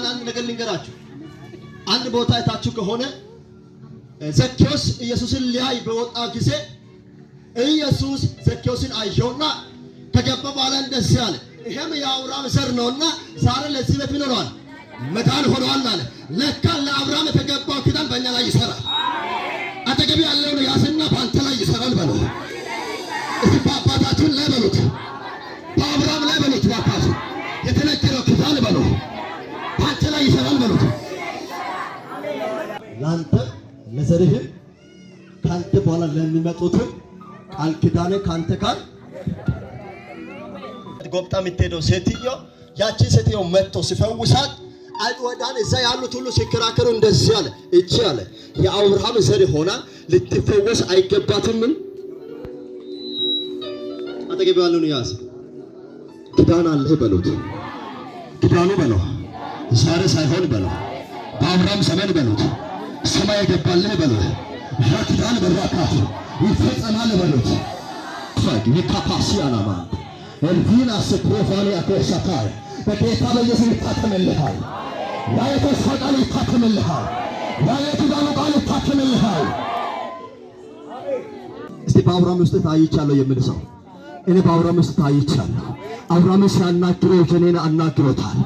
አንድ ነገር ልንገራችሁ። አንድ ቦታ አይታችሁ ከሆነ ዘኬዎስ ኢየሱስን ሊያይ በወጣ ጊዜ ኢየሱስ ዘኬዎስን አየውና ከገባ በኋላ እንደዚህ አለ፣ ይሄም የአብርሃም ዘር ነውና ዛሬ ለዚህ ቤት ምን ሆኗል? መዳን ሆኗል አለ። ለካ ለአብርሃም የተገባው ኪዳን በእኛ ላይ ይሰራል። አጠገብ ያለውን ያዝና በአንተ ላይ ይሰራል በለው። እስቲ በአባታችን ላይ በሉት፣ በአብርሃም ላይ በሉት። ባካችሁ የተነገረው ኪዳን በለው በአንተ ላይ ይሰራል በሉት። ላንተ ለዘርህም ካንተ በኋላ ለሚመጡትም ቃል ኪዳኔ ካንተ ጋር ጎብጣ የምትሄደው ሴትዮ ያቺ ሴትዮ መጥቶ ሲፈውሳት አይወዳን እዛ ያሉት ሁሉ ሲከራከሩ እንደዚህ አለ፣ እቺ አለ የአብርሃም ዘር ሆና ልትፈወስ አይገባትም። አጠገብ ያለውን ያዝ፣ ኪዳን አለ በሉት። ኪዳኑ በለው ዛሬ ሳይሆን በለው በአብርሃም ዘመን በሉት። ሰማይ የገባልህ በሉት። ያ ኪዳን በራካቱ ይፈጸማል በሉት። ፈግ ይካፓሲ አላማ እንዲና ስፕሮፋኒ አከሻካይ በጌታ በኢየሱስ ይታተምልሃል። ያ የተስፋ ቃል ይታተምልሃል። ያ የኪዳኑ ቃል ይታተምልሃል። እስቲ በአብርሃም ውስጥ ታይቻለሁ የሚል ሰው እኔ በአብርሃም ውስጥ ታይቻለሁ። አብርሃም ሲያናግረው እኔን አናግሮታል።